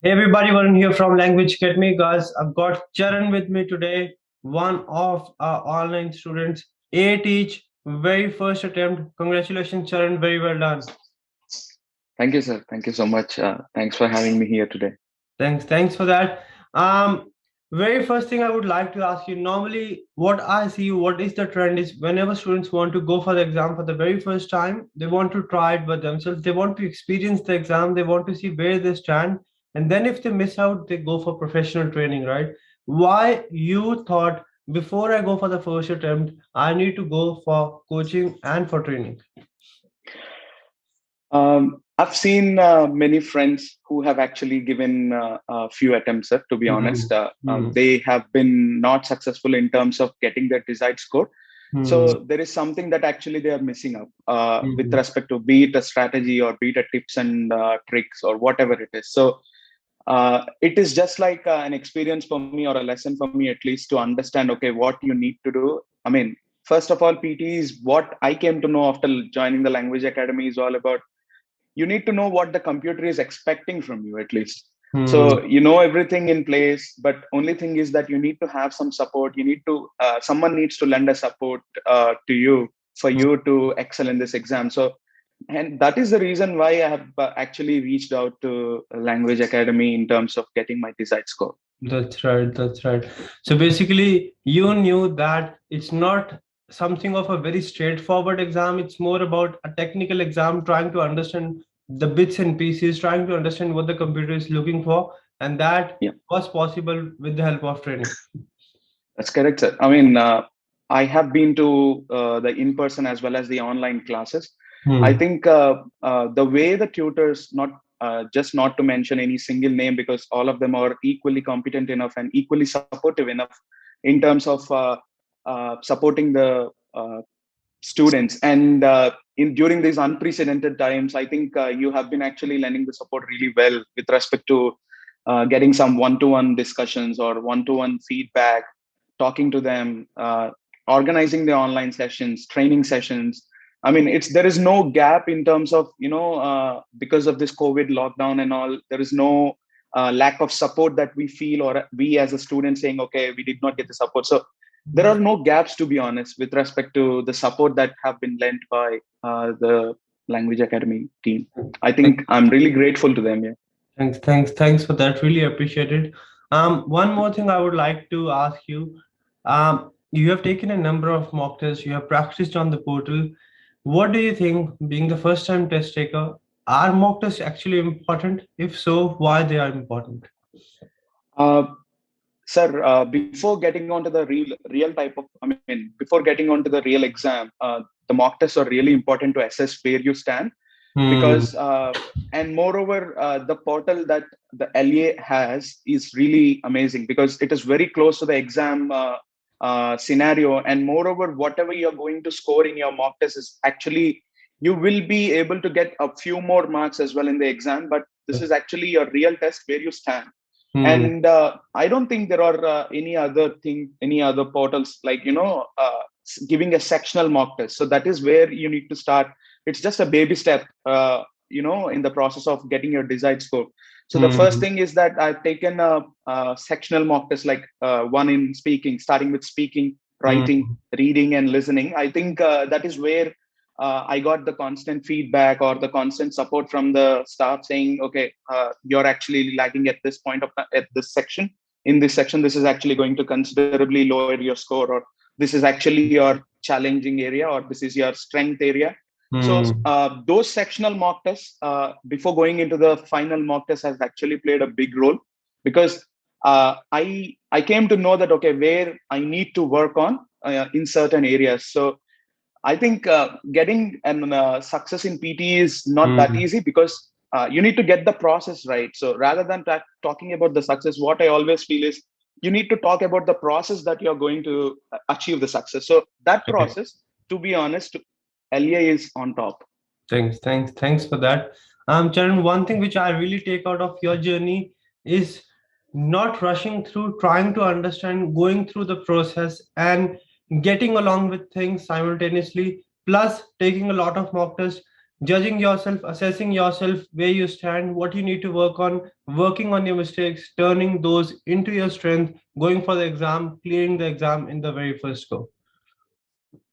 Hey everybody, Varun here from 𝗥𝗶𝗴𝗵. Guys, I've got Charan with me today, one of our online students. 8 each, very first attempt. Congratulations, Charan, very well done. Thank you, sir. Thank you so much. Thanks for having me here today. Thanks for that. Very first thing I would like to ask you, normally what I see, what is the trend is whenever students want to go for the exam for the very first time, they want to try it by themselves. They want to experience the exam. They want to see where they stand. And then if they miss out, they go for professional training, right? Why you thought before I go for the first attempt, I need to go for coaching and for training? I've seen many friends who have actually given a few attempts, sir, to be honest. They have been not successful in terms of getting their desired score. So there is something that actually they are missing out with respect to be it a strategy or be it a tips and tricks or whatever it is. So it is just like an experience for me or a lesson for me, at least, to understand, okay, what you need to do. I mean, first of all, PT is what I came to know after joining the Language Academy is all about. You need to know what the computer is expecting from you, at least. So you know everything in place, but only thing is that you need to have some support. You need to someone needs to lend a support to you for you to excel in this exam. So, and that is the reason why I have actually reached out to Language Academy in terms of getting my desired score. That's right. That's right. So basically, you knew that it's not something of a very straightforward exam. It's more about a technical exam, trying to understand the bits and pieces, trying to understand what the computer is looking for. And that was possible with the help of training. That's correct, sir. I mean, I have been to the in-person as well as the online classes. I think the way the tutors, just not to mention any single name, because all of them are equally competent enough and equally supportive enough in terms of supporting the students. And during these unprecedented times, I think you have been actually lending the support really well with respect to getting some one-to-one discussions or one-to-one feedback, talking to them, organizing the online sessions, training sessions. I mean, there is no gap in terms of, because of this COVID lockdown and all, there is no lack of support that we feel, or we as a student saying, okay, we did not get the support. So there are no gaps, to be honest, with respect to the support that have been lent by the Language Academy team. I think I'm really grateful to them. Yeah. Thanks for that. Really appreciate it. One more thing I would like to ask you. You have taken a number of mock tests. You have practiced on the portal. What do you think, being the first time test taker, are mock tests actually important? If so, why they are important? Sir, before getting onto the real type of, before getting onto the real exam, the mock tests are really important to assess where you stand. Because, and moreover, the portal that the LA has is really amazing because it is very close to the exam scenario. And moreover, whatever you're going to score in your mock test is actually, you will be able to get a few more marks as well in the exam, but this is actually your real test where you stand. And I don't think there are any other portals like, giving a sectional mock test. So that is where you need to start. It's just a baby step, in the process of getting your desired score. So the first thing is that I've taken a sectional mock test, like one in speaking, starting with speaking, writing, reading, and listening. I think that is where I got the constant feedback or the constant support from the staff saying, okay, you're actually lagging at this point at this section. In this section, this is actually going to considerably lower your score, or this is actually your challenging area, or this is your strength area. So those sectional mock tests before going into the final mock test has actually played a big role, because I came to know that, okay, where I need to work on in certain areas. So I think getting an success in PT is not that easy, because you need to get the process right. So rather than talking about the success, what I always feel is you need to talk about the process that you're going to achieve the success. So that process, to be honest, LA is on top. Thanks for that. Charan, one thing which I really take out of your journey is not rushing through, trying to understand, going through the process and getting along with things simultaneously, plus taking a lot of mock tests. judging yourself, assessing yourself, where you stand, what you need to work on, working on your mistakes, turning those into your strength, going for the exam, clearing the exam in the very first go.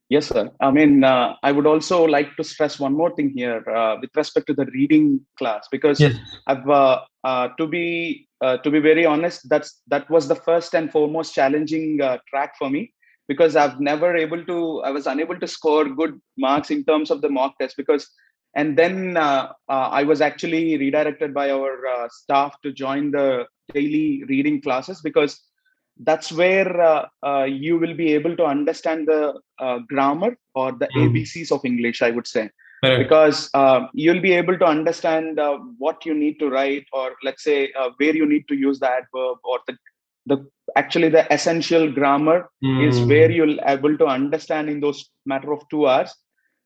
Yes, sir. I mean, I would also like to stress one more thing here with respect to the reading class, because Yes. I've to be very honest, that was the first and foremost challenging track for me, because I was unable to score good marks in terms of the mock test, and then I was actually redirected by our staff to join the daily reading classes, because that's where you will be able to understand the grammar or the ABCs of English, I would say. Correct. Because you'll be able to understand what you need to write, or let's say where you need to use the adverb, or actually the essential grammar is where you'll able to understand in those matter of 2 hours.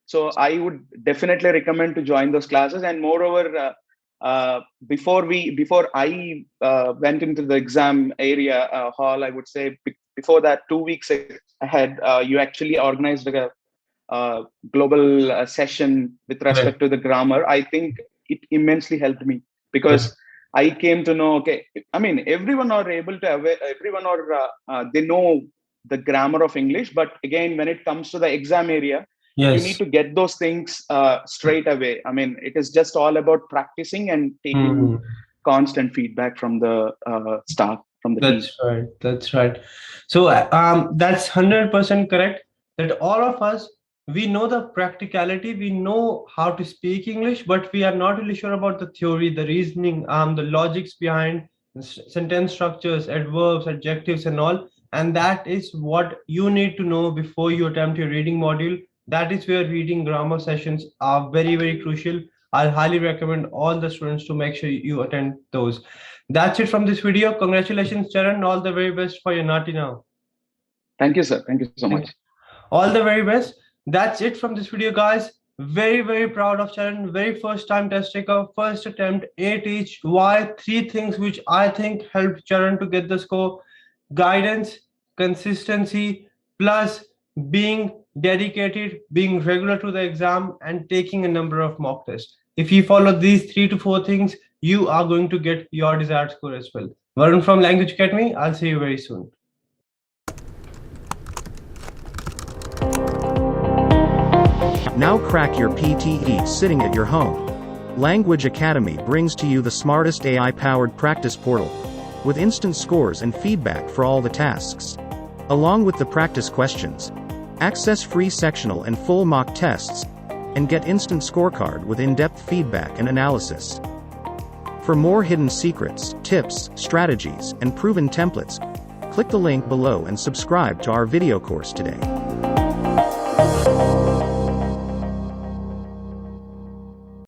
So I would definitely recommend to join those classes. And moreover, before I went into the exam area hall, I would say before that, 2 weeks ahead, you actually organized a global session with respect to the grammar. I think it immensely helped me, because I came to know, okay, I mean, everyone they know the grammar of English, but again, when it comes to the exam area, you need to get those things straight away. I mean, it is just all about practicing and taking constant feedback from the staff, from the team. Right. That's right. So that's 100% correct, that all of us, we know the practicality, we know how to speak English, but we are not really sure about the theory, the reasoning, the logics behind sentence structures, adverbs, adjectives, and all. And that is what you need to know before you attempt your reading module. That is where reading grammar sessions are very, very crucial. I'll highly recommend all the students to make sure you attend those. That's it from this video. Congratulations, Charan. All the very best for your NAATI now. Thank you, sir. Thank you so much. All the very best. That's it from this video, guys. Very, very proud of Charan. Very first time test taker, first attempt, 8 each. Why? 3 things which I think helped Charan to get the score: guidance, consistency, plus being dedicated, being regular to the exam, and taking a number of mock tests. If you follow these 3 to 4 things, you are going to get your desired score as well. Varun from Language Academy. I'll see you very soon. Now crack your PTE sitting at your home. Language Academy brings to you the smartest AI-powered practice portal, with instant scores and feedback for all the tasks. Along with the practice questions, access free sectional and full mock tests, and get instant scorecard with in-depth feedback and analysis. For more hidden secrets, tips, strategies, and proven templates, click the link below and subscribe to our video course today.